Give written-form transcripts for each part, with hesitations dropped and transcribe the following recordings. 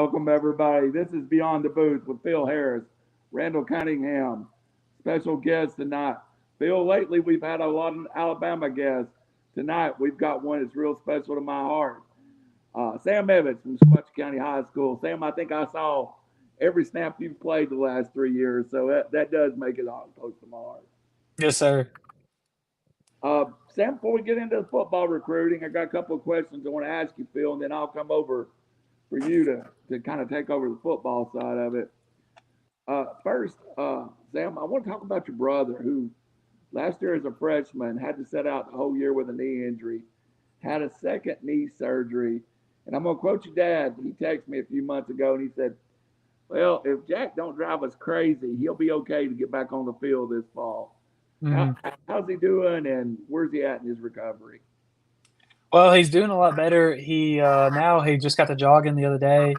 Welcome, everybody. This is Beyond the Booth with Phil Harris, Randall Cunningham, special guest tonight. Phil, lately we've had a lot of Alabama guests. Tonight we've got one that's real special to my heart. Sam Evitts from Sequatchie County High School. Sam, I think I saw every snap you've played the last 3 years, so that does make it all close to my heart. Yes, sir. Sam, before we get into the football recruiting, I got a couple of questions I want to ask you, Phil, and then I'll come over for you to kind of take over the football side of it. First, Sam, I want to talk about your brother who last year as a freshman had to set out the whole year with a knee injury, had a second knee surgery. And I'm going to quote your dad. He texted me a few months ago and he said, well, if Jack don't drive us crazy, he'll be okay to get back on the field this fall. hmm How's he doing and where's he at in his recovery? Well, he's doing a lot better. He just got to jogging the other day,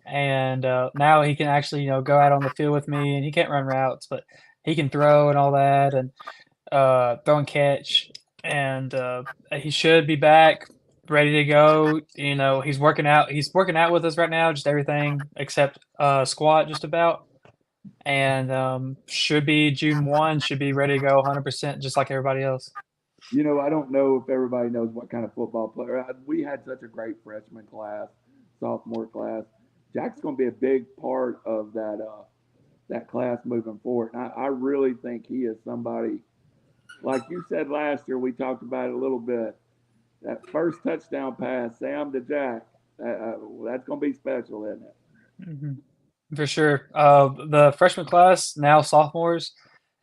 and now he can actually go out on the field with me. And he can't run routes, but he can throw and all that, and throw and catch. And he should be back, ready to go. He's working out. He's working out with us right now, just everything except squat, just about. And should be June 1. Should be ready to go 100%, just like everybody else. I don't know if everybody knows what kind of football player. We had such a great freshman class, sophomore class. Jack's going to be a big part of that class moving forward. And I really think he is somebody, like you said last year, we talked about it a little bit. That first touchdown pass, Sam to Jack, that's going to be special, isn't it? hmm For sure. The freshman class, now sophomores,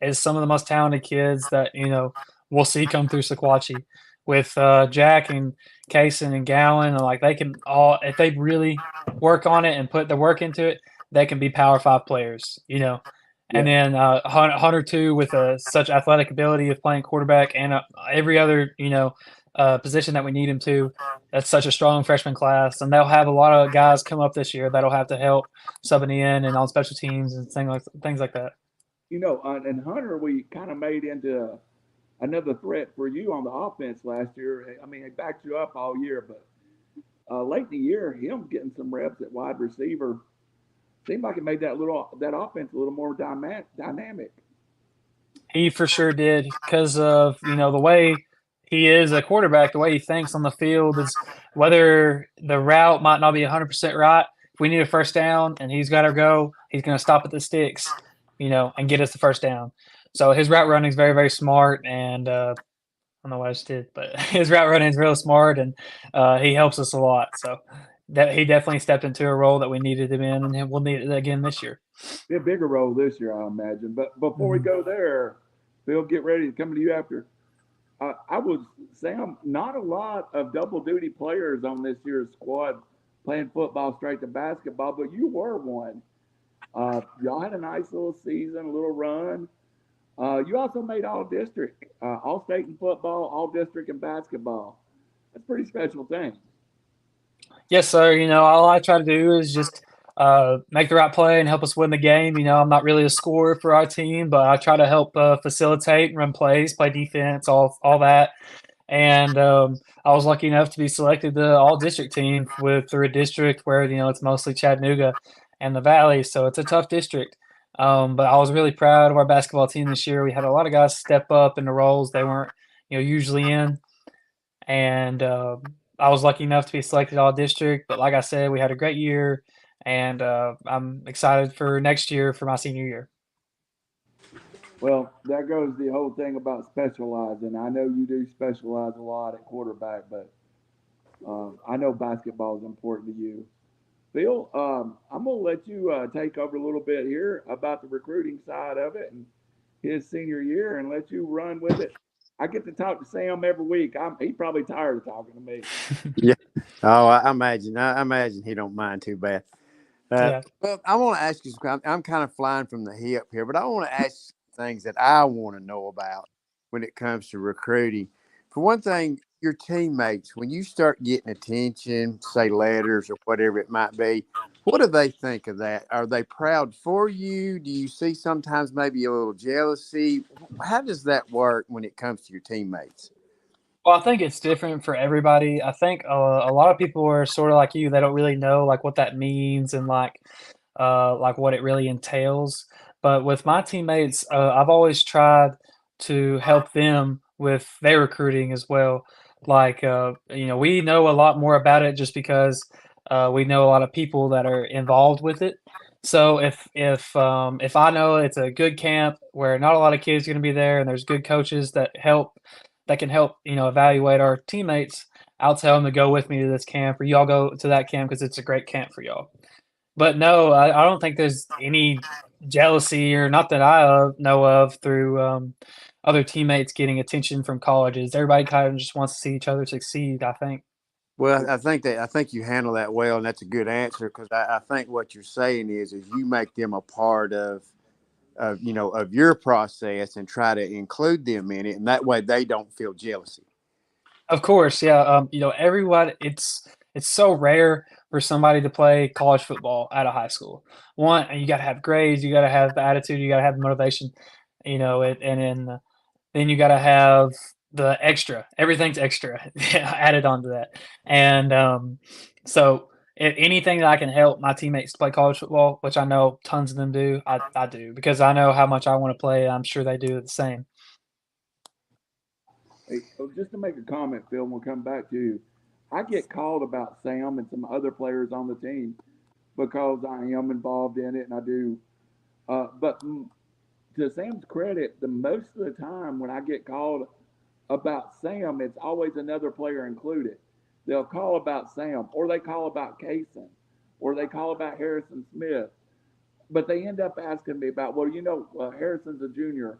is some of the most talented kids that, we'll see come through Sequatchie with Jack and Kaysen and Gowan. And like they can all, if they really work on it and put the work into it, they can be Power Five players. And Yeah. then Hunter too, with such athletic ability of playing quarterback and every other position that we need him to. That's such a strong freshman class, and they'll have a lot of guys come up this year that'll have to help subbing in and on special teams and things like that. And Hunter, we kind of made into another threat for you on the offense last year. I mean, he backed you up all year, but late in the year, him getting some reps at wide receiver seemed like it made that offense a little more dynamic. He for sure did because of the way he is a quarterback, the way he thinks on the field is whether the route might not be 100% right. If we need a first down and he's got to go, he's going to stop at the sticks, and get us the first down. So his route running is very, very smart, and I don't know what I just did, but his route running is real smart, and he helps us a lot. So that he definitely stepped into a role that we needed him in, and we'll need it again this year. Be a bigger role this year, I imagine. But before we Mhm. go there, Phil, get ready to come to you after. I was Sam. Not a lot of double duty players on this year's squad playing football straight to basketball, but you were one. Y'all had a nice little season, a little run. You also made all district, all state in football, all district in basketball. That's a pretty special thing. Yes, sir. All I try to do is just make the right play and help us win the game. I'm not really a scorer for our team, but I try to help facilitate, run plays, play defense, all that. And I was lucky enough to be selected the all district team through a district where it's mostly Chattanooga and the Valley, so it's a tough district. But I was really proud of our basketball team this year. We had a lot of guys step up into roles they weren't usually in, and I was lucky enough to be selected all district. But like I said, we had a great year, and I'm excited for next year for my senior year. Well, there goes the whole thing about specializing. I know you do specialize a lot at quarterback, but I know basketball is important to you. Phil, I'm going to let you take over a little bit here about the recruiting side of it and his senior year and let you run with it. I get to talk to Sam every week. He's probably tired of talking to me. Yeah. Oh, I imagine. I imagine he don't mind too bad. Yeah. Well, I want to ask you. I'm kind of flying from the hip here, but I want to ask you things that I want to know about when it comes to recruiting. For one thing, your teammates, when you start getting attention, say letters or whatever it might be, what do they think of that? Are they proud for you? Do you see sometimes maybe a little jealousy? How does that work when it comes to your teammates? Well, I think it's different for everybody. I think a lot of people are sort of like you. They don't really know like what that means and like what it really entails. But with my teammates, I've always tried to help them with their recruiting as well. Like, we know a lot more about it just because we know a lot of people that are involved with it. So if I know it's a good camp where not a lot of kids are going to be there, and there's good coaches that can help evaluate our teammates, I'll tell them to go with me to this camp, or y'all go to that camp because it's a great camp for y'all. But no, I don't think there's any jealousy, or not that I know of, through other teammates getting attention from colleges. Everybody kind of just wants to see each other succeed, I think. Well, I think you handle that well, and that's a good answer because I think what you're saying is you make them a part of your process and try to include them in it, and that way they don't feel jealousy. Of course, yeah. Everyone. It's so rare for somebody to play college football out of high school. One, you got to have grades, you got to have the attitude, you got to have the motivation, then you got to have the extra. Everything's extra added onto that. And so, if anything that I can help my teammates play college football, which I know tons of them do, I do, because I know how much I want to play. I'm sure they do the same. Hey, so just to make a comment, Phil, and we'll come back to you. I get called about Sam and some other players on the team because I am involved in it and I do. But to Sam's credit, the most of the time when I get called about Sam, it's always another player included. They'll call about Sam, or they call about Kaysen, or they call about Harrison Smith. But they end up asking me about, well, Harrison's a junior.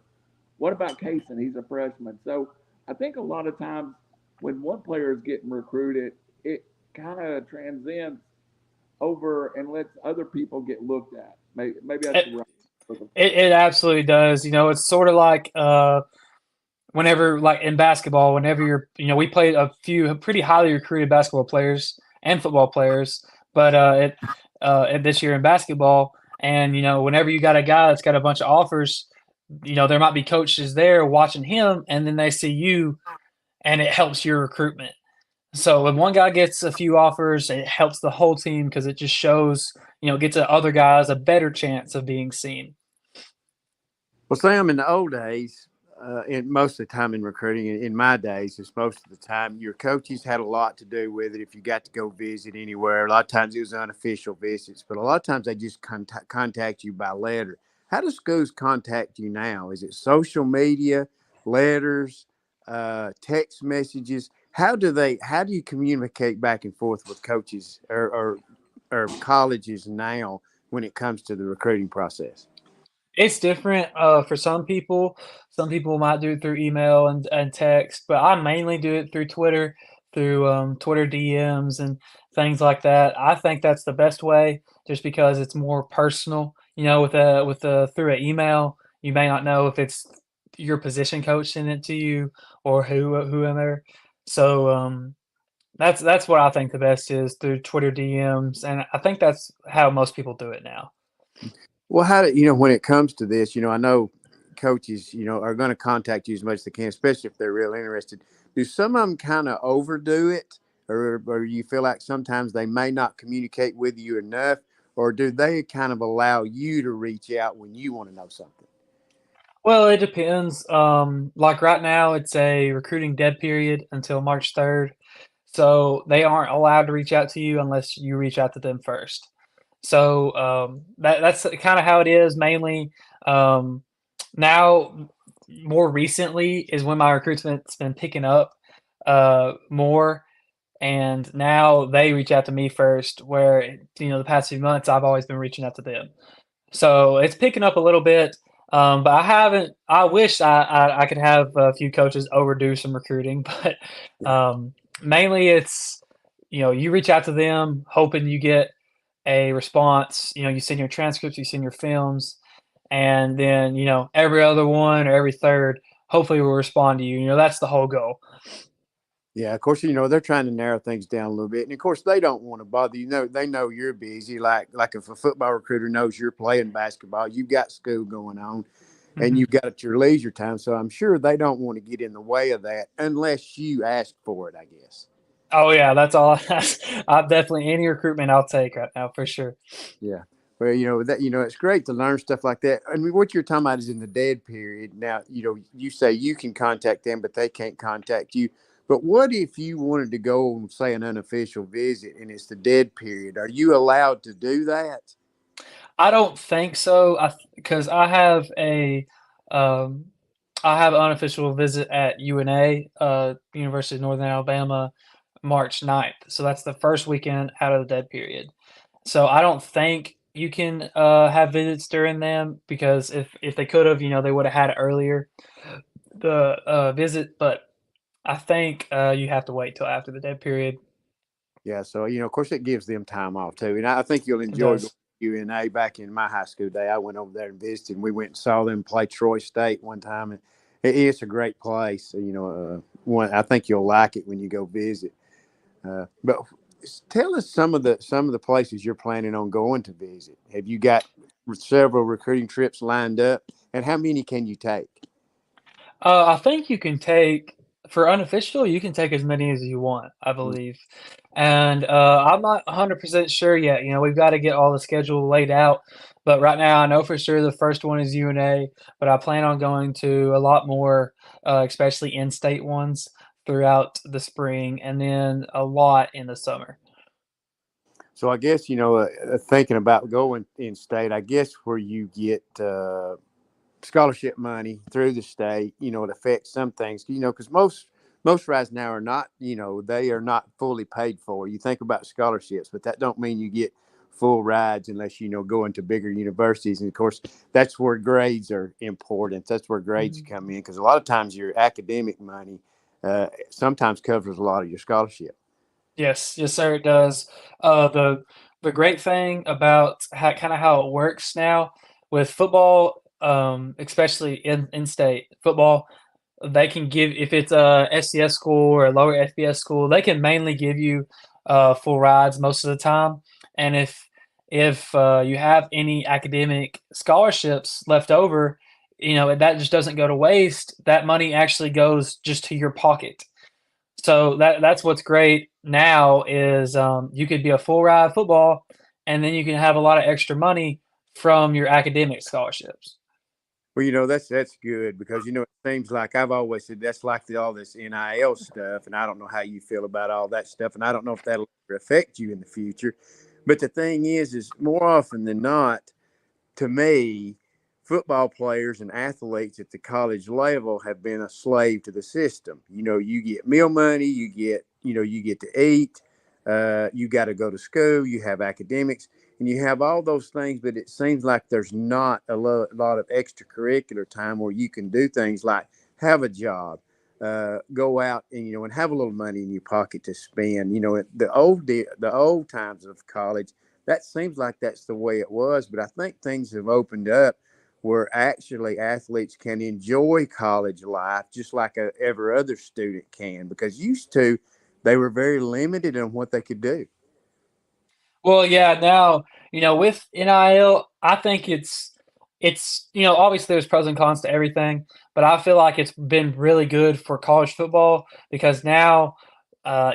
What about Kaysen? He's a freshman. So I think a lot of times when one player is getting recruited, it kind of transcends over and lets other people get looked at. Maybe that's the right. It absolutely does. It's sort of like whenever, like in basketball, whenever we played a few pretty highly recruited basketball players and football players, but this year in basketball, and whenever you got a guy that's got a bunch of offers, there might be coaches there watching him, and then they see you, and it helps your recruitment. So when one guy gets a few offers, it helps the whole team because it just shows, gets the other guys a better chance of being seen. Well, Sam, in the old days, in most of the time in recruiting, in my days, it's most of the time your coaches had a lot to do with it. If you got to go visit anywhere, a lot of times it was unofficial visits, but a lot of times they just contact you by letter. How do schools contact you now? Is it social media, letters, text messages? How do you communicate back and forth with coaches or colleges now when it comes to the recruiting process? It's different for some people. Some people might do it through email and text, but I mainly do it through Twitter, through Twitter DMs and things like that. I think that's the best way, just because it's more personal. With a through an email, you may not know if it's your position coach sending it to you, or whoever. So that's what I think the best is, through Twitter DMs, and I think that's how most people do it now. Well, when it comes to this, I know coaches, are going to contact you as much as they can, especially if they're real interested. Do some of them kind of overdo it, or you feel like sometimes they may not communicate with you enough, or do they kind of allow you to reach out when you want to know something? Well, it depends. Like right now, it's a recruiting dead period until March 3rd. So they aren't allowed to reach out to you unless you reach out to them first. So that's kind of how it is mainly. Now, more recently is when my recruitment's been picking up more. And now they reach out to me first, where, the past few months I've always been reaching out to them. So it's picking up a little bit. But I haven't. I wish I could have a few coaches overdo some recruiting, but mainly it's, you reach out to them hoping you get a response. You send your transcripts, you send your films, and then every other one or every third hopefully will respond to you. That's the whole goal. Yeah, of course, they're trying to narrow things down a little bit. And of course, they don't want to bother you. They know you're busy. Like if a football recruiter knows you're playing basketball, you've got school going on. and you've got your leisure time. So I'm sure they don't want to get in the way of that unless you ask for it, I guess. Oh yeah, that's all. I've definitely any recruitment I'll take right now for sure. Yeah. Well, it's great to learn stuff like that. I mean, what you're talking about is in the dead period. Now, you say you can contact them, but they can't contact you. But what if you wanted to go on, say, an unofficial visit and it's the dead period? Are you allowed to do that? I don't think so. Because um, I have an unofficial visit at UNA, University of Northern Alabama, March 9th. So that's the first weekend out of the dead period. So I don't think you can have visits during them because if they could have, they would have had it earlier, the visit. But I think you have to wait till after the dead period. Yeah. So, of course, it gives them time off, too. And I think you'll It enjoy going does. to UNA. Back in my high school day, I went over there and visited, and we went and saw them play Troy State one time. And it's a great place. So, I think you'll like it when you go visit. But tell us some of the places you're planning on going to visit. Have you got several recruiting trips lined up, and how many can you take? I think you can take for unofficial, you can take as many as you want, I Mm. believe. And I'm not 100% sure yet. We've got to get all the schedule laid out. But right now, I know for sure the first one is UNA, but I plan on going to a lot more, especially in-state ones throughout the spring, and then a lot in the summer. So I guess thinking about going in state, I guess where you get scholarship money through the state, it affects some things, because most rides now are not, they are not fully paid for. You think about scholarships, but that don't mean you get full rides unless go into bigger universities. And of course, that's where grades are important. That's where grades come in, because a lot of times your academic money sometimes covers a lot of your scholarship. Yes, yes, sir, it does. The great thing about how it works now with football, especially in state football, they can give if it's a SCS school or a lower FBS school, they can mainly give you full rides most of the time. And if you have any academic scholarships left over, that just doesn't go to waste. That money actually goes just to your pocket. So that's what's great now is you could be a full ride football, and then you can have a lot of extra money from your academic scholarships. Well, that's good because it seems like I've always said that's like all this NIL stuff, and I don't know how you feel about all that stuff, and I don't know if that'll affect you in the future. But the thing is more often than not, to me, football players and athletes at the college level have been a slave to the system. You get meal money, you get to eat, you got to go to school, you have academics, and you have all those things. But it seems like there's not a lot of extracurricular time where you can do things like have a job, go out and have a little money in your pocket to spend. The old times of college, that seems like that's the way it was. But I think things have opened up where actually athletes can enjoy college life just like every other student can, because used to they were very limited on what they could do. Well, yeah, now, with NIL, I think it's obviously there's pros and cons to everything, but I feel like it's been really good for college football because now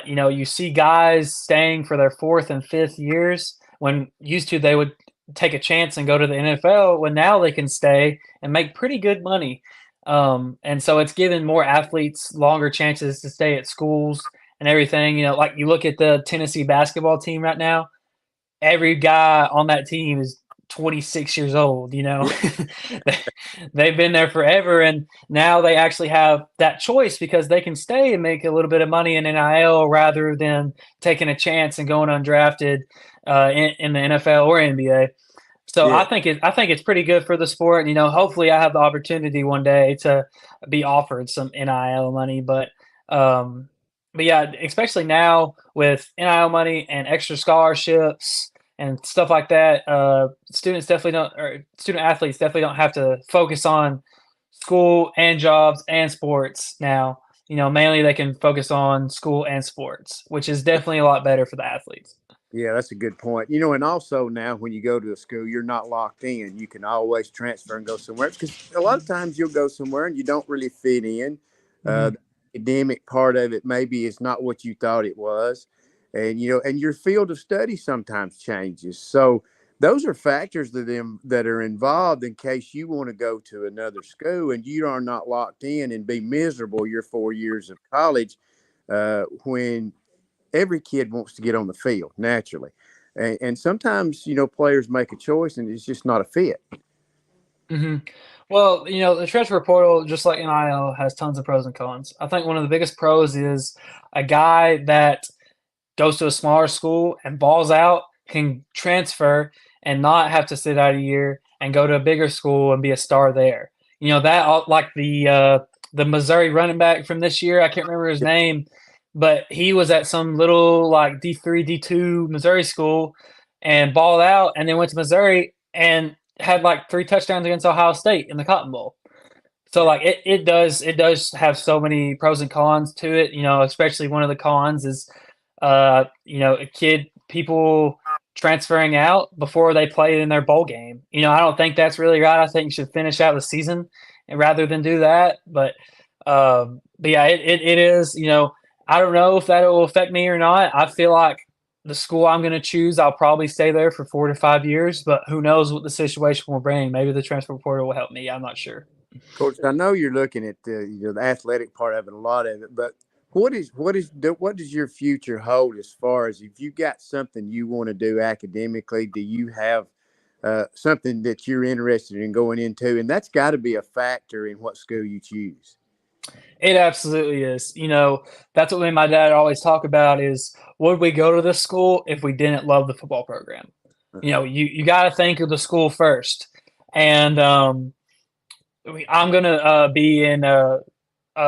you see guys staying for their fourth and fifth years when used to they would take a chance and go to the NFL when now they can stay and make pretty good money. And so it's given more athletes longer chances to stay at schools and everything. Like you look at the Tennessee basketball team right now, every guy on that team is 26 years old. Yeah. They've been there forever, and now they actually have that choice because they can stay and make a little bit of money in NIL rather than taking a chance and going undrafted in the NFL or NBA. So Yeah. I think it's pretty good for the sport. Hopefully I have the opportunity one day to be offered some NIL money, um, but yeah, especially now with NIL money and extra scholarships and stuff like that, student athletes definitely don't have to focus on school and jobs and sports now. Mainly they can focus on school and sports, which is definitely a lot better for the athletes. Yeah, that's a good point. You know, and also now when you go to a school, you're not locked in. You can always transfer and go somewhere because a lot of times you'll go somewhere and you don't really fit in. Mhm. The academic part of it maybe is not what you thought it was, and and your field of study sometimes changes. So those are factors that are involved in case you want to go to another school and you are not locked in and be miserable your 4 years of college when every kid wants to get on the field naturally. And sometimes, players make a choice and it's just not a fit. Mhm. Well, the transfer portal, just like NIL, has tons of pros and cons. I think one of the biggest pros is a guy that goes to a smaller school and balls out can transfer and not have to sit out a year and go to a bigger school and be a star there. Like the Missouri running back from this year, I can't remember his name, but he was at some little like D3, D2 Missouri school and balled out and then went to Missouri and had like 3 touchdowns against Ohio State in the Cotton Bowl. So like it does have so many pros and cons to it, especially one of the cons is people transferring out before they play in their bowl game. I don't think that's really right. I think you should finish out the season and rather than do that. But yeah, it is, I don't know if that will affect me or not. I feel like the school I'm going to choose, I'll probably stay there for 4 to 5 years, but who knows what the situation will bring. Maybe the transfer portal will help me. I'm not sure. Coach, I know you're looking at the athletic part of it, a lot of it, but what does your future hold as far as if you got something you want to do academically? Do you have something that you're interested in going into? And that's got to be a factor in what school you choose. It absolutely is. That's what me and my dad always talk about is would we go to this school if we didn't love the football program? You got to think of the school first. And I'm going to be in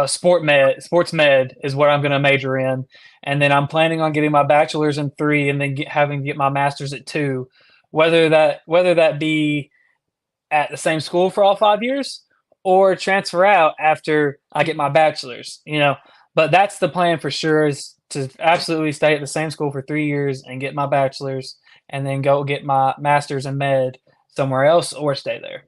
sports med is what I'm going to major in. And then I'm planning on getting my bachelor's in 3 and then having to get my master's at 2, whether that be at the same school for all 5 years or transfer out after I get my bachelor's, But that's the plan for sure is to absolutely stay at the same school for 3 years and get my bachelor's and then go get my master's in med somewhere else or stay there.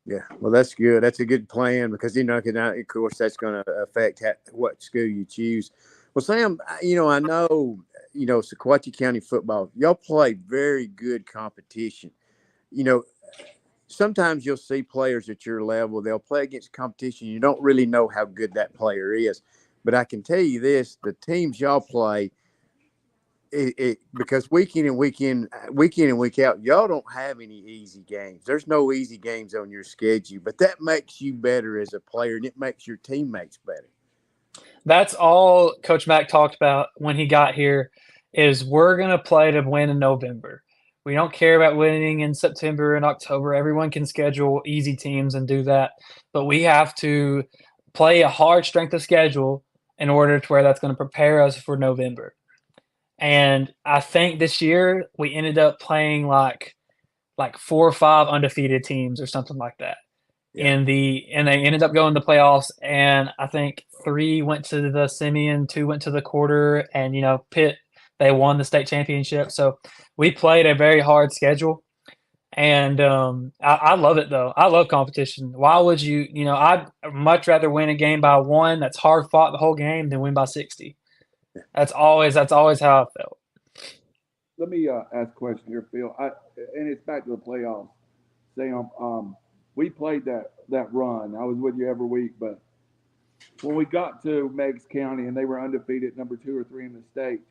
Yeah, well, that's good. That's a good plan because, of course, that's going to affect what school you choose. Well, Sam, I know, Sequatchie County football, y'all play very good competition. Sometimes you'll see players at your level, they'll play against competition. You don't really know how good that player is. But I can tell you this, the teams y'all play, because week in and week out, y'all don't have any easy games. There's no easy games on your schedule, but that makes you better as a player and it makes your teammates better. That's all Coach Mack talked about when he got here is we're going to play to win in November. We don't care about winning in September and October. Everyone can schedule easy teams and do that, but we have to play a hard strength of schedule in order to where that's going to prepare us for November. And I think this year we ended up playing like 4 or 5 undefeated teams or something like that. Yeah. And they ended up going to the playoffs, and I think 3 went to the semi and 2 went to the quarter, and Pitt, they won the state championship. So we played a very hard schedule, and I love it though. I love competition. Why would you? I'd much rather win a game by 1 that's hard fought the whole game than win by 60. That's always how I felt. Let me ask a question here, Phil. And it's back to the playoffs. Sam, we played that run. I was with you every week, but when we got to Meigs County and they were undefeated, number 2 or 3 in the state,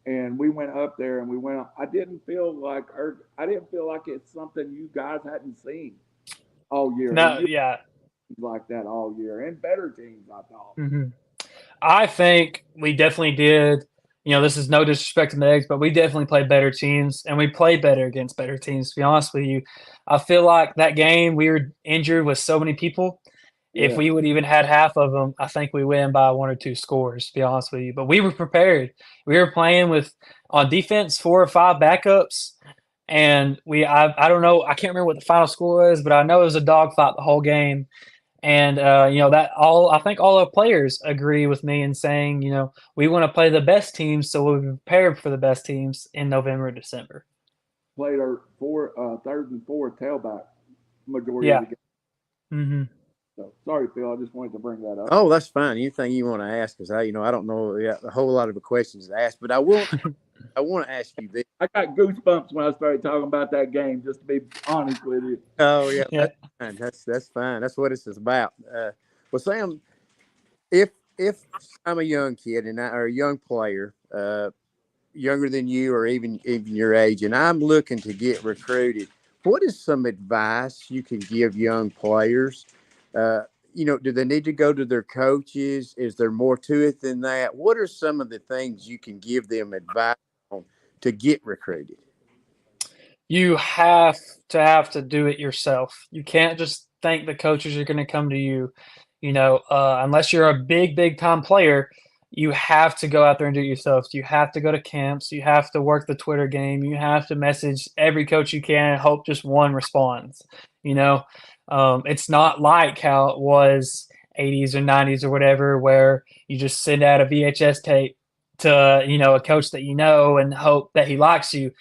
and we went up there and we went up, I didn't feel like it's something you guys hadn't seen all year. No, yeah, like that all year, and better teams, I thought. Mm-hmm. I think we definitely did. This is no disrespect to Meigs, but we definitely played better teams, and we played better against better teams, to be honest with you. I feel like that game we were injured with so many people. Yeah. If we would even had half of them, I think we win by 1 or 2 scores, to be honest with you. But we were prepared. We were playing with, on defense, 4 or 5 backups, and I don't know, I can't remember what the final score was, but I know it was a dogfight the whole game. And I think all our players agree with me in saying, we want to play the best teams, so we'll be prepared for the best teams in November and December. Played our third and fourth tailback majority Yeah. of the game. Mm-hmm. So sorry, Phil. I just wanted to bring that up. Oh, that's fine. Anything you want to ask? Because I don't know a whole lot of the questions to ask, but I want to ask you this. I got goosebumps when I started talking about that game. Just to be honest with you. Oh yeah, Yeah. that's fine. That's what it's about. Well, Sam, if I'm a young kid or a young player, younger than you or even your age, and I'm looking to get recruited, what is some advice you can give young players? Do they need to go to their coaches? Is there more to it than that? What are some of the things you can give them advice on to get recruited? You have to do it yourself. You can't just think the coaches are going to come to you. Unless you're a big time player, you have to go out there and do it yourself. You have to go to camps. You have to work the Twitter game. You have to message every coach you can and hope just one responds. It's not like how it was 80s or 90s or whatever, where you just send out a VHS tape to a coach that and hope that he likes you.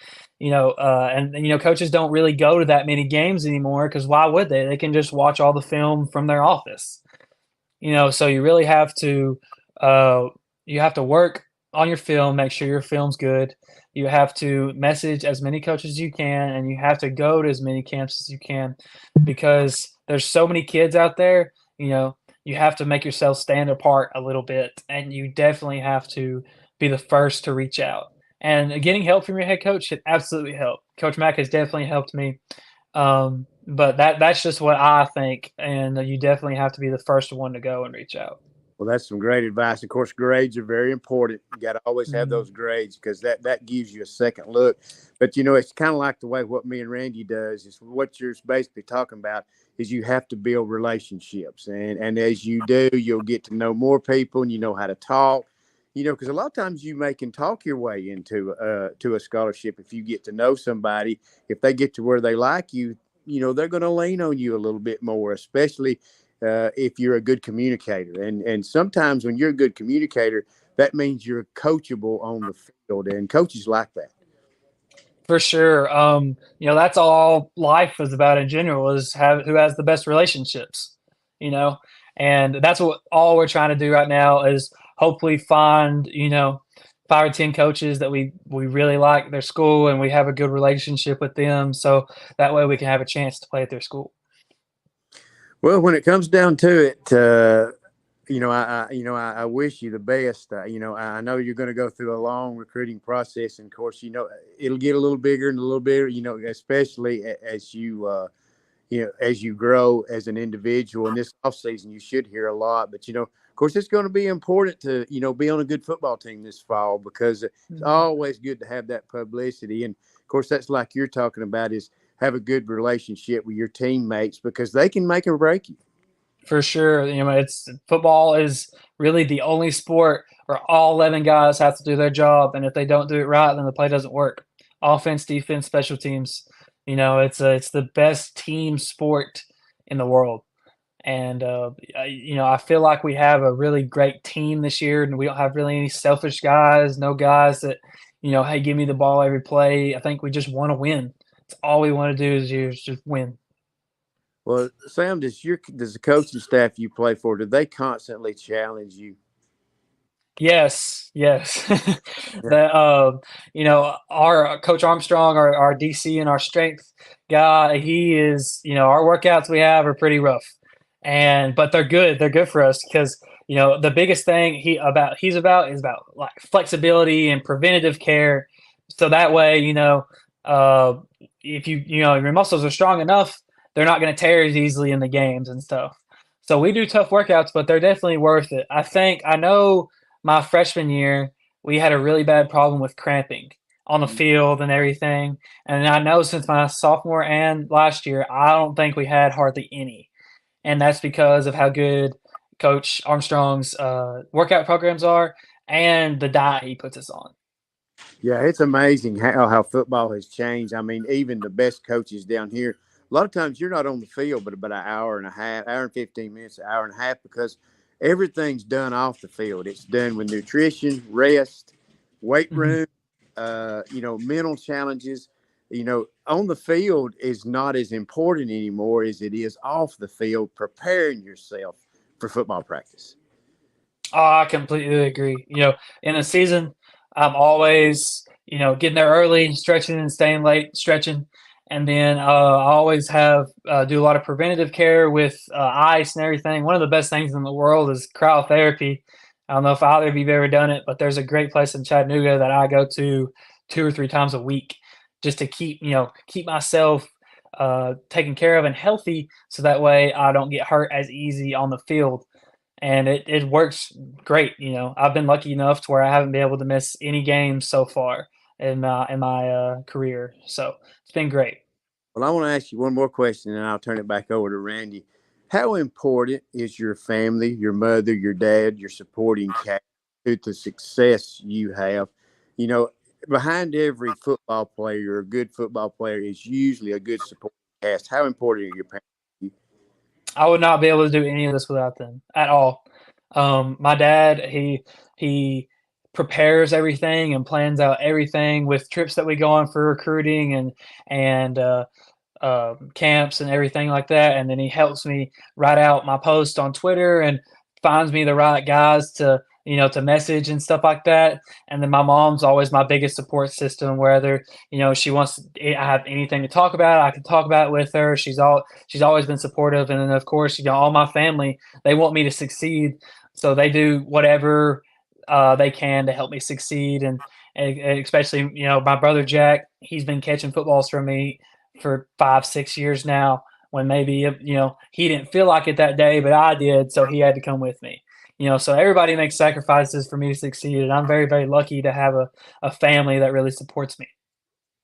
Coaches don't really go to that many games anymore, because why would they? They can just watch all the film from their office. So you really have to work on your film, make sure your film's good. You have to message as many coaches as you can, and you have to go to as many camps as you can, because there's so many kids out there. You have to make yourself stand apart a little bit, and you definitely have to be the first to reach out. And getting help from your head coach should absolutely help. Coach Mack has definitely helped me. But that's just what I think, and you definitely have to be the first one to go and reach out. Well, that's some great advice. Of course, grades are very important. You got to always have those grades, because that gives you a second look. But, it's kind of like the way what me and Randy does is what you're basically talking about is you have to build relationships. And as you do, you'll get to know more people, and you know how to talk, because a lot of times you can talk your way into to a scholarship. If you get to know somebody, if they get to where they like you, they're going to lean on you a little bit more, especially if you're a good communicator. And sometimes when you're a good communicator, that means you're coachable on the field, and coaches like that. For sure. That's all life is about in general, is who has the best relationships, and that's what all we're trying to do right now is hopefully find, 5 or 10 coaches that we really like their school, and we have a good relationship with them. So that way we can have a chance to play at their school. Well, when it comes down to it, I wish you the best. I know you're going to go through a long recruiting process, and of course, it'll get a little bigger and a little bigger. Especially as you grow as an individual. In this offseason, you should hear a lot. But of course, it's going to be important to be on a good football team this fall, because it's always good to have that publicity. And of course, that's like you're talking about, is have a good relationship with your teammates, because they can make or break you. For sure. Football is really the only sport where all 11 guys have to do their job. And if they don't do it right, then the play doesn't work. Offense, defense, special teams, it's the best team sport in the world. And, I feel like we have a really great team this year, and we don't have really any selfish guys, no guys that, hey, give me the ball every play. I think we just want to win. It's all we want to do is just win. Well, Sam, does the coaching staff you play for, do they constantly challenge you? Yes. Our Coach Armstrong, our DC and our strength guy, he is, our workouts we have are pretty rough, but they're good. They're good for us, because the biggest thing he's about is about like flexibility and preventative care. So that way, if your muscles are strong enough, they're not going to tear as easily in the games and stuff. So we do tough workouts, but they're definitely worth it. I know my freshman year, we had a really bad problem with cramping on the field and everything. And I know since my sophomore and last year, I don't think we had hardly any. And that's because of how good Coach Armstrong's workout programs are and the diet he puts us on. Yeah, it's amazing how football has changed. I mean, even the best coaches down here a lot of times you're not on the field, but about an hour and a half, hour and 15 minutes, an hour and a half, because everything's done off the field. It's done with nutrition, rest, weight room, mental challenges. On the field is not as important anymore as it is off the field, preparing yourself for football practice. Oh, I completely agree. In a season, I'm always, getting there early, stretching and staying late, stretching. And then I always do a lot of preventative care with ice and everything. One of the best things in the world is cryotherapy. I don't know if either of you've ever done it, but there's a great place in Chattanooga that I go to 2 or 3 times a week just to keep myself taken care of and healthy, so that way I don't get hurt as easy on the field. And it works great. I've been lucky enough to where I haven't been able to miss any games so far in my career. So it's been great. Well, I want to ask you one more question, and I'll turn it back over to Randy. How important is your family, your mother, your dad, your supporting cast to the success you have? Behind every football player, a good football player, is usually a good supporting cast. How important are your parents to you? I would not be able to do any of this without them at all. My dad, he prepares everything and plans out everything with trips that we go on for recruiting and camps and everything like that. And then he helps me write out my post on Twitter and finds me the right guys to message and stuff like that. And then my mom's always my biggest support system. Whether she wants to have anything to talk about, I can talk about it with her. She's always been supportive. And then of course, all my family, they want me to succeed, so they do whatever they can to help me succeed. And especially my brother Jack, he's been catching footballs for me for 5-6 years now, when maybe he didn't feel like it that day, but I did, so he had to come with me. So everybody makes sacrifices for me to succeed, and I'm very, very lucky to have a family that really supports me.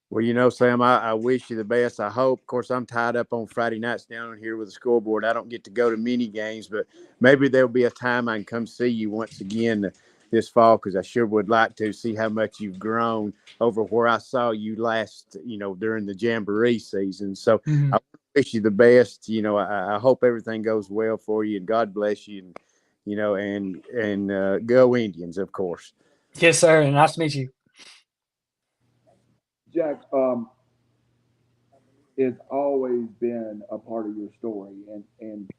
Well, Sam, I wish you the best. I hope. Of course, I'm tied up on Friday nights down here with the scoreboard. I don't get to go to many games, but maybe there'll be a time I can come see you once again this fall, because I sure would like to see how much you've grown over where I saw you last, during the Jamboree season. So I wish you the best. I hope everything goes well for you, and God bless you, and go Indians, of course. Yes, sir. And nice to meet you. Jack, it's always been a part of your story, and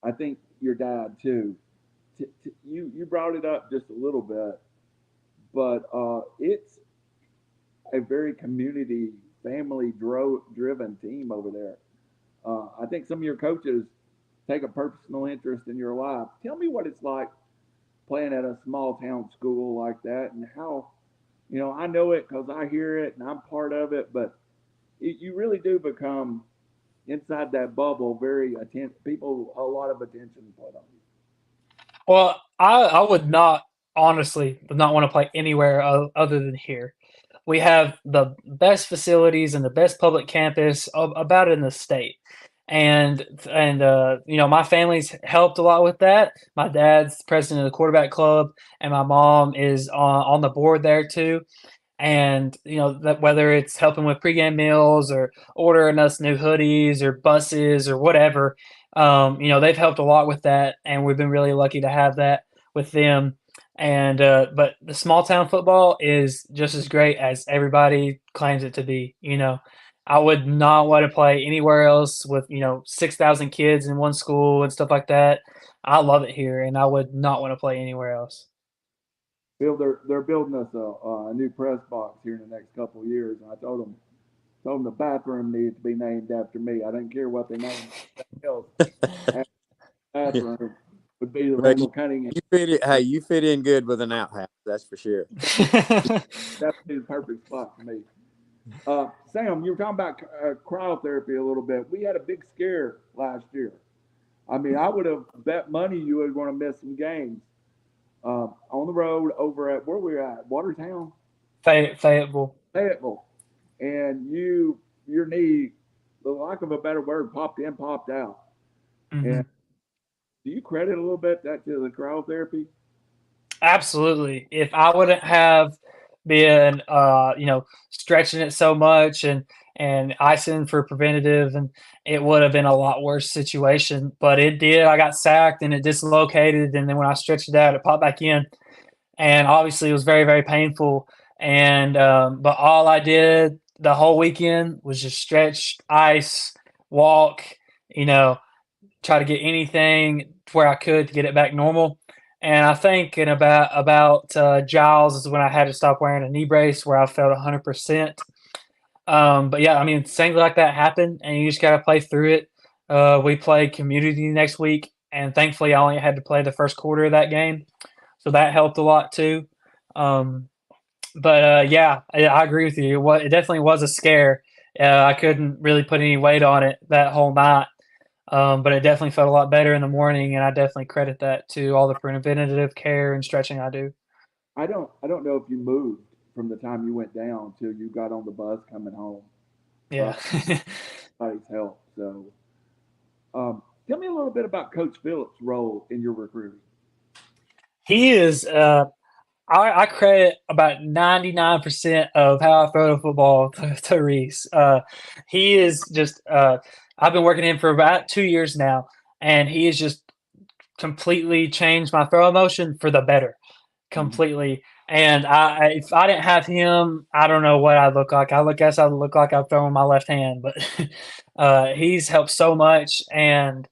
I think your dad too. You brought it up just a little bit, but it's a very community, family driven team over there. I think some of your coaches take a personal interest in your life. Tell me what it's like playing at a small town school like that, and how, I know it because I hear it and I'm part of it, but you really do become inside that bubble very people a lot of attention put on you. Well, I would not honestly would not want to play anywhere other than here. We have the best facilities and the best public campus about in the state. And my family's helped a lot with that. My dad's president of the quarterback club, and my mom is on the board there too. And that whether it's helping with pregame meals or ordering us new hoodies or buses or whatever, they've helped a lot with that, and we've been really lucky to have that with them. And but the small town football is just as great as everybody claims it to be. I would not want to play anywhere else with 6,000 kids in one school and stuff like that. I love it here, and I would not want to play anywhere else. Bill, they're building us a new press box here in the next couple of years, and I told them the bathroom needs to be named after me. I didn't care what they named else. Bathroom would be the Well, Randall Cunningham. you fit it. Hey, you fit in good with an outhouse. That's for sure. That'd be the perfect spot for me. Sam, you were talking about cryotherapy a little bit. We had a big scare last year. I mean, I would have bet money you were going to miss some games. On the road over at where we were at, Watertown, Fayetteville. And your knee, the lack of a better word, popped in, popped out. Mm-hmm. And do you credit a little bit that to the cryotherapy? Absolutely. If I wouldn't have being stretching it so much and icing for preventative, and it would have been a lot worse situation. But it did. I got sacked and it dislocated, and then when I stretched it out, it popped back in, and obviously it was very, very painful. And but all I did the whole weekend was just stretch, ice, walk, you know, try to get anything where I could to get it back normal. And I think in about Giles is when I had to stop wearing a knee brace where I felt 100%. But yeah, I mean, things like that happen, and you just got to play through it. We play community next week, and thankfully, I only had to play the first quarter of that game, so that helped a lot too. Um, but yeah, I agree with you. It definitely was a scare. I couldn't really put any weight on it that whole night, but it definitely felt a lot better in the morning, and I definitely credit that to all the preventative care and stretching I do. I don't know if you moved from the time you went down till you got on the bus coming home. Uh, Yeah. Everybody's help. So, tell me a little bit about Coach Phillips' role in your recruiting. He is. I credit about 99% of how I throw the football to Reese. He is just. I've been working him for about 2 years now, and he has just completely changed my throw motion for the better. Mhm. Completely. And if I didn't have him, I don't know what I'd look like. Guess I'd look like I'm throwing my left hand, but he's helped so much. And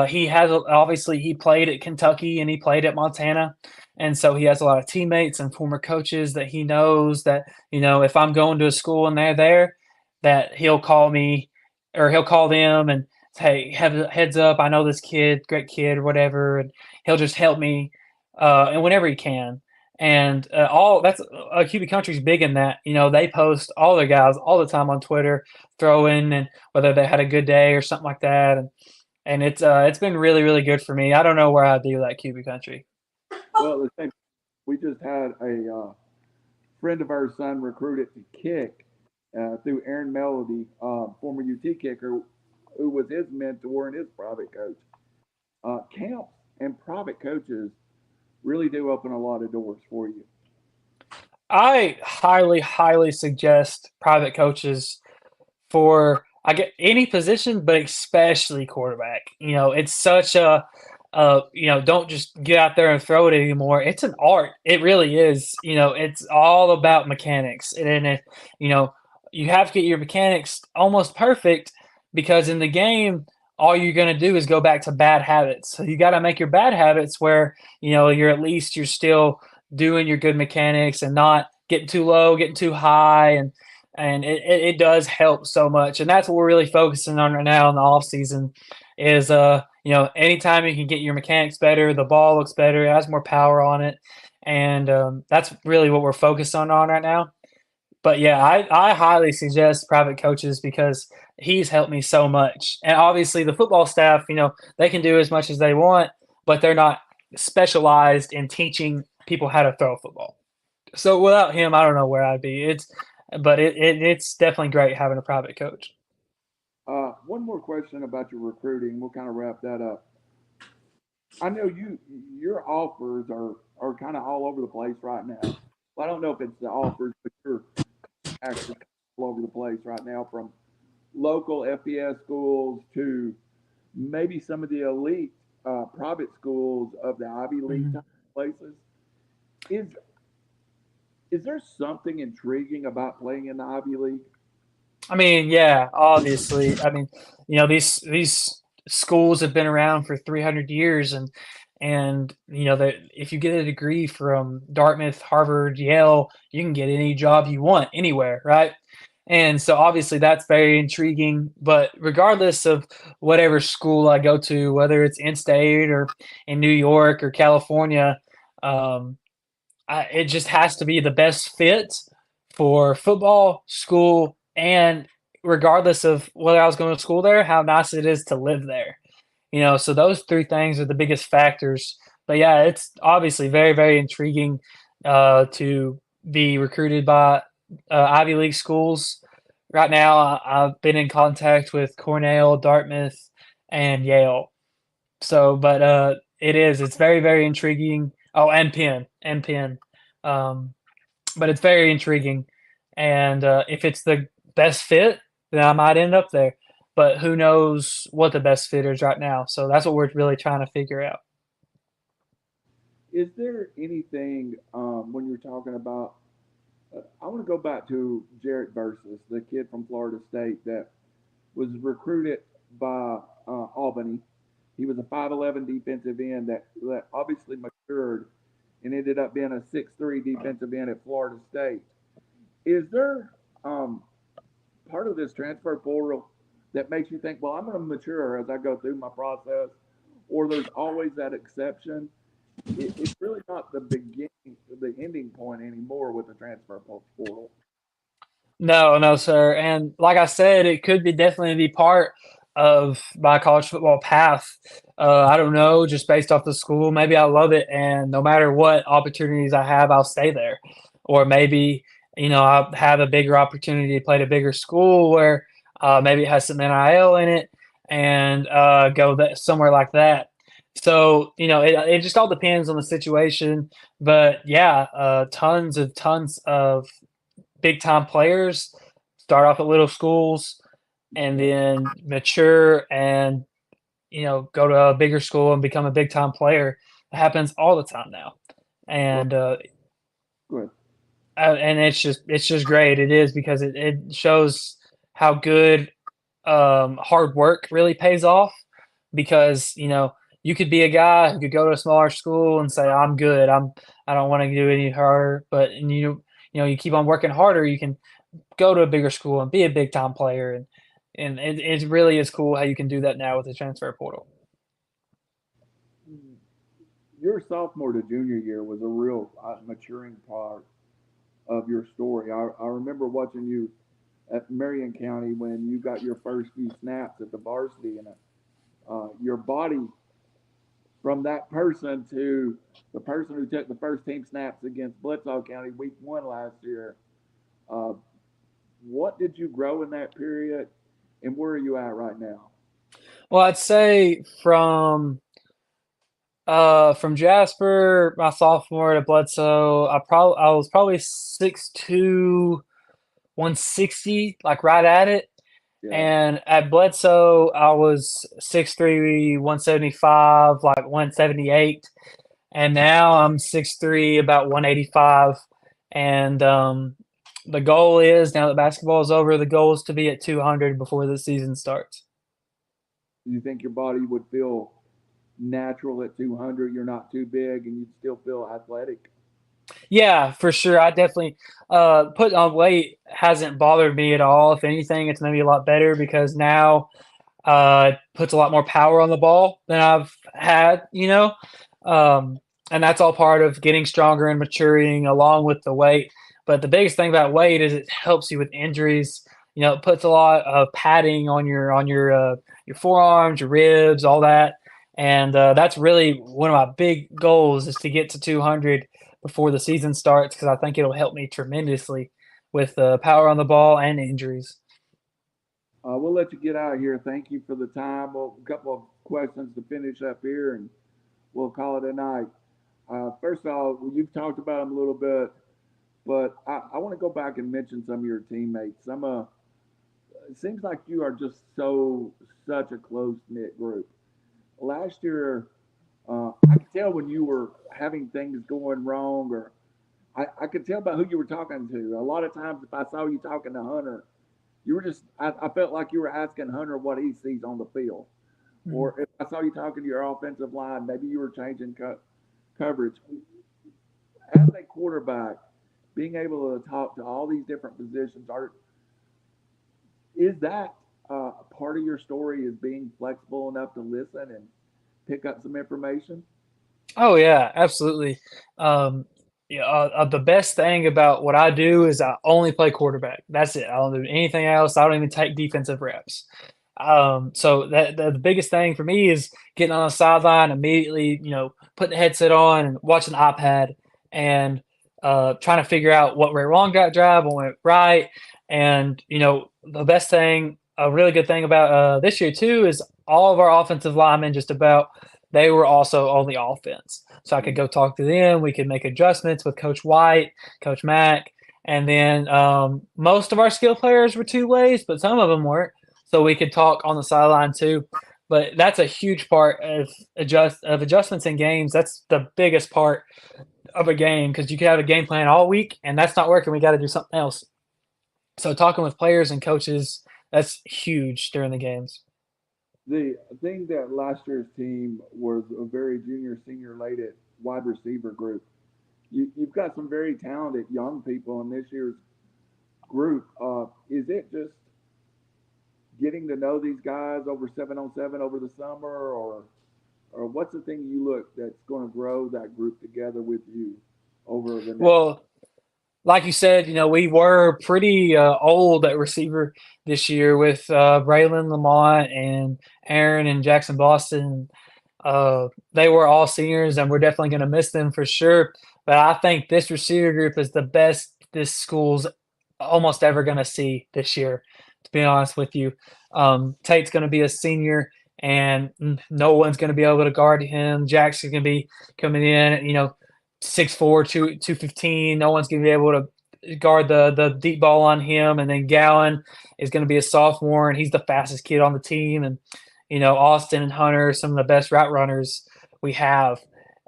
he has obviously he played at Kentucky and he played at Montana, and so he has a lot of teammates and former coaches that he knows that if I'm going to a school and they're there, that he'll call me or he'll call them and say, "Hey, have a heads up, I know this kid, great kid, or whatever," and he'll just help me, and whenever he can. And all that's QB Country's big in that. They post all their guys all the time on Twitter, throwing and whether they had a good day or something like that, and it's been really, really good for me. I don't know where I'd be without QB Country. Well, the same, we just had a friend of our son recruited to kick through Aaron Melody, former UT kicker, who was his mentor and his private coach. Camps and private coaches really do open a lot of doors for you. I highly, highly suggest private coaches for I get any position, but especially quarterback. It's such don't just get out there and throw it anymore. It's an art. It really is. It's all about mechanics, and you know, you have to get your mechanics almost perfect because in the game, all you're going to do is go back to bad habits. So you got to make your bad habits where you're still doing your good mechanics and not getting too low, getting too high, and it does help so much. And that's what we're really focusing on right now in the off season is anytime you can get your mechanics better, the ball looks better, it has more power on it, and that's really what we're focused on right now. But yeah, I highly suggest private coaches because he's helped me so much. And obviously the football staff, they can do as much as they want, but they're not specialized in teaching people how to throw a football. So without him, I don't know where I'd be. It's definitely great having a private coach. One more question about your recruiting. We'll kind of wrap that up. I know your offers are kind of all over the place right now. Well, I don't know if it's the offers, but your actually all over the place right now, from local FBS schools to maybe some of the elite private schools of the Ivy League Mhm. type places. Is is there something intriguing about playing in the Ivy League? I mean, yeah, obviously. I mean, these schools have been around for 300 years, and that if you get a degree from Dartmouth, Harvard, Yale, you can get any job you want anywhere, right? And so obviously that's very intriguing. But regardless of whatever school I go to, whether it's in state or in New York or California, um, it just has to be the best fit for football, school, and regardless of whether I was going to school there, how nice it is to live there. So those three things are the biggest factors. But yeah, it's obviously very, very intriguing to be recruited by Ivy League schools. Right now, I've been in contact with Cornell, Dartmouth, and Yale. So, but it's very, very intriguing. Oh, and Penn. Um, but it's very intriguing. And if it's the best fit, then I might end up there. But who knows what the best fit is right now? So that's what we're really trying to figure out. Is there anything when you're talking about? I want to go back to Jarrett Versus, the kid from Florida State that was recruited by Albany. He was a 5'11 defensive end that obviously matured and ended up being a 6'3 defensive end at Florida State. Is there part of this transfer portal that makes you think, well, I'm going to mature as I go through my process, or there's always that exception? It's really not the beginning, the ending point anymore with the transfer portal. No, no, sir. And like I said, it could be definitely be part of my college football path. I don't know, just based off the school. Maybe I love it, and no matter what opportunities I have, I'll stay there. Or maybe, I'll have a bigger opportunity to play at a bigger school where maybe it has some NIL in it and go somewhere like that. So, it just all depends on the situation. But yeah, tons of big time players start off at little schools and then mature and go to a bigger school and become a big time player. It happens all the time now, and Good. and it's just great. It is because it shows how good hard work really pays off. Because you could be a guy who could go to a smaller school and say I'm good. I don't want to do any harder, but and you keep on working harder, you can go to a bigger school and be a big time player, and it really is cool how you can do that now with the transfer portal. Your sophomore to junior year was a real maturing part of your story. I remember watching you at Marion County when you got your first few snaps at the varsity, and your body from that person to the person who took the first team snaps against Bledsoe County week 1 last year. Uh, what did you grow in that period, and where are you at right now? Well, I'd say from Jasper, my sophomore to Bledsoe, I was probably 6'2", 160, like right at it. Yeah. And at Bledsoe, I was 6'3", 175, like 178. And now I'm 6'3", about 185. And the goal is, now that basketball is over, the goal is to be at 200 before the season starts. Do you think your body would feel natural at 200? You're not too big, and you'd still feel athletic. Yeah, for sure. I definitely putting on weight hasn't bothered me at all. If anything, it's maybe a lot better because now it puts a lot more power on the ball than I've had. Um, and that's all part of getting stronger and maturing along with the weight. But the biggest thing about weight is it helps you with injuries. It puts a lot of padding on your forearms, your ribs, all that. And that's really one of my big goals is to get to 200 before the season starts because I think it'll help me tremendously with power on the ball and injuries. We'll let you get out of here. Thank you for the time. Well, a couple of questions to finish up here, and we'll call it a night. First of all, you've talked about them a little bit, but I want to go back and mention some of your teammates. It seems like you are just such a close knit group. Last year, I could tell when you were having things going wrong, or I could tell by who you were talking to. A lot of times, if I saw you talking to Hunter, you were I felt like you were asking Hunter what he sees on the field. Mhm. Or if I saw you talking to your offensive line, maybe you were changing coverage. As a quarterback, being able to talk to all these different positions, is that part of your story is being flexible enough to listen and pick up some information? Oh yeah, absolutely. Um, yeah, the best thing about what I do is I only play quarterback. That's it. I don't do anything else. I don't even take defensive reps. So that the biggest thing for me is getting on the sideline immediately, putting the headset on and watching the iPad and trying to figure out what went wrong that drive, what went right. And the best thing, a really good thing about this year too, is all of our offensive linemen just about they were also on the offense. So I could go talk to them. We could make adjustments with Coach White, Coach Mack, and then most of our skill players were two ways, but some of them weren't. So we could talk on the sideline too. But that's a huge part of adjustments in games. That's the biggest part of a game because you could have a game plan all week and that's not working. We got to do something else. So talking with players and coaches, that's huge during the games. The thing that last year's team was a very junior, senior laden wide receiver group. You've got some very talented young people in this year's group. Is it just getting to know these guys over 7-on-7 over the summer, or what's the thing you look that's going to grow that group together with you over the next? Well, like you said, we were pretty old at receiver this year with Braylon Lamont and Aaron and Jackson Boston. They were all seniors, and we're definitely going to miss them for sure. But I think this receiver group is the best this school's almost ever going to see this year, to be honest with you. Tate's going to be a senior, and no one's going to be able to guard him. Jackson's going to be coming in, 6'4", 215. No one's going to be able to guard the deep ball on him. And then Gowan is going to be a sophomore, and he's the fastest kid on the team. And, Austin and Hunter are some of the best route runners we have.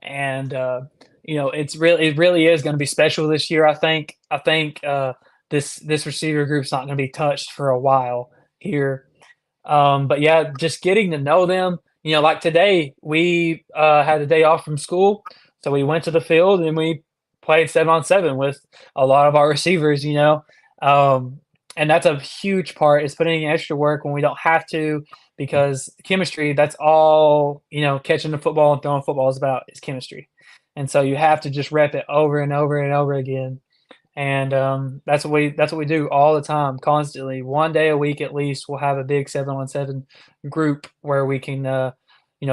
And, it really is going to be special this year, I think. This receiver group's not going to be touched for a while here. But, yeah, just getting to know them. Like today, we had a day off from school. So we went to the field and we played 7-on-7 with a lot of our receivers, and that's a huge part is putting in extra work when we don't have to, because chemistry, that's all, catching the football and throwing football is about, is chemistry. And so you have to just rep it over and over and over again. And that's what we do all the time, constantly. One day a week at least, we'll have a big 7-on-7 group where we can,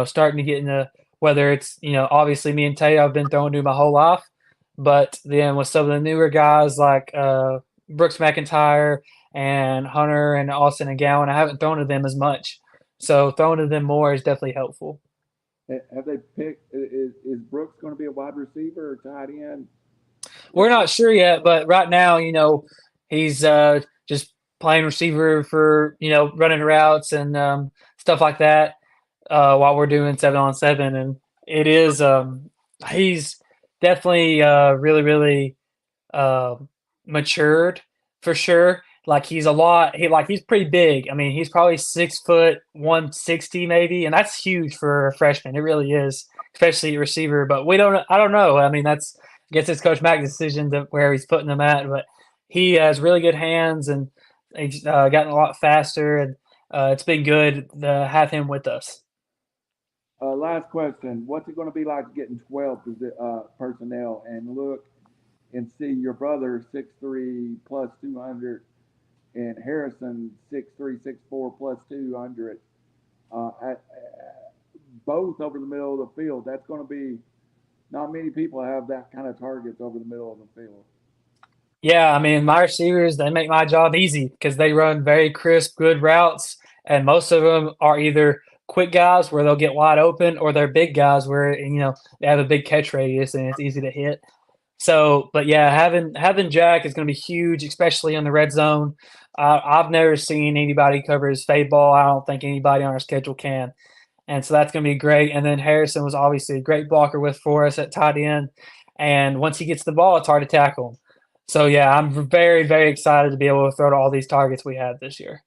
starting to get into, whether it's, obviously me and Tate, I've been throwing to my whole life. But then with some of the newer guys like Brooks McIntyre and Hunter and Austin and Gowan, I haven't thrown to them as much. So throwing to them more is definitely helpful. Have they picked, is Brooks going to be a wide receiver or tight end? We're not sure yet, but right now, he's just playing receiver for, running routes and stuff like that. While we're doing 7-on-7, and it is he's definitely really, really matured for sure. Like he's pretty big. I mean, he's probably 6 foot 160 maybe, and that's huge for a freshman. It really is, especially a receiver. But I don't know. I mean, I guess it's Coach Mack's decision to where he's putting them at, but he has really good hands and he's gotten a lot faster, and it's been good to have him with us. Last question. What's it going to be like getting 12 personnel and look and see your brother 6'3 plus 200 and Harrison 6'3, 6'4 plus 200 both over the middle of the field? That's going to be, not many people have that kind of targets over the middle of the field. Yeah, I mean, my receivers, they make my job easy because they run very crisp, good routes, and most of them are either quick guys where they'll get wide open, or they're big guys where they have a big catch radius and it's easy to hit. So, but yeah, having Jack is going to be huge, especially in the red zone. I've never seen anybody cover his fade ball. I don't think anybody on our schedule can, and so that's going to be great. And then Harrison was obviously a great blocker for us at tight end, and once he gets the ball, it's hard to tackle him. So yeah, I'm very, very excited to be able to throw to all these targets we have this year.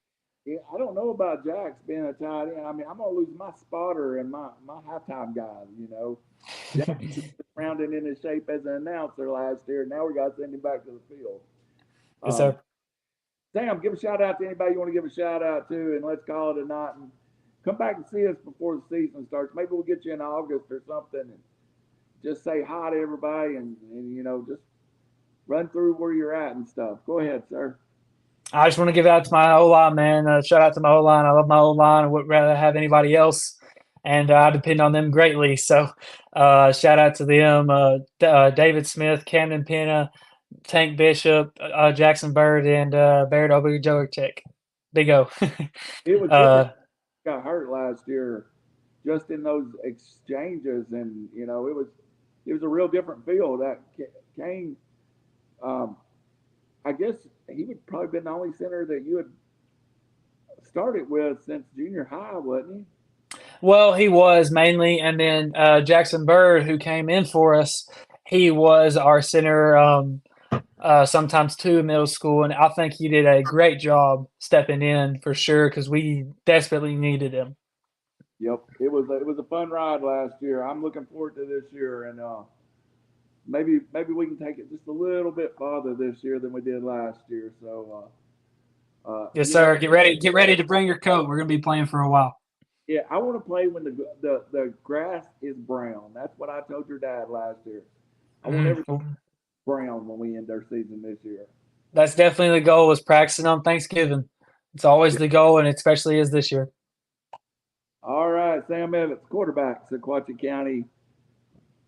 Yeah, I don't know about Jax being a tight end. I mean, I'm gonna lose my spotter and my halftime guys. Jax was rounding into shape as an announcer last year. Now we got to send him back to the field. Yes, sir. Sam, give a shout out to anybody you want to give a shout out to, and let's call it a night. And come back and see us before the season starts. Maybe we'll get you in August or something, and just say hi to everybody, and just run through where you're at and stuff. Go ahead, sir. I just want to give out to my O-line, man. Shout out to my O-line. I love my O-line. I wouldn't rather have anybody else, and I depend on them greatly. So shout out to them, David Smith, Camden Pena, Tank Bishop, Jackson Bird, and Barrett Obi-Jovic. Big O. It was got hurt last year just in those exchanges, and it was a real different feel. That Kane, um, I guess he would probably been the only center that you had started with since junior high, wasn't he? Well, he was mainly, and then Jackson Bird, who came in for us, he was our center sometimes too in middle school, and I think he did a great job stepping in for sure because we desperately needed him. Yep, it was a fun ride last year. I'm looking forward to this year, and maybe we can take it just a little bit farther this year than we did last year. So, Yes, sir. Get ready. Get ready to bring your coat. We're gonna be playing for a while. yeah, I want to play when the grass is brown. That's what I told your dad last year. I want everything Mhm. brown when we end our season this year. That's definitely the goal. Is practicing on Thanksgiving. It's always the goal, and especially is this year. All right, Sam Evitts, quarterback, Sequatchie County.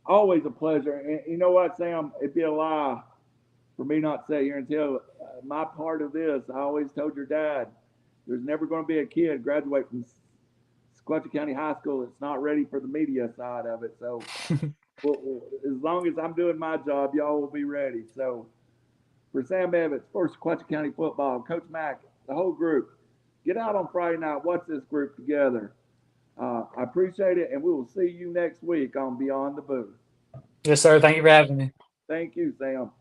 Always a pleasure. And you know what, Sam? It'd be a lie for me not to sit here and tell my part of this. I always told your dad there's never going to be a kid graduate from Sequatchie County High School that's not ready for the media side of it. So, well, as long as I'm doing my job, y'all will be ready. So, for Sam Evitts, for Sequatchie County football, Coach Mack, the whole group, get out on Friday night, watch this group together. I appreciate it, and we will see you next week on Beyond the Booth. Yes, sir. Thank you for having me. Thank you, Sam.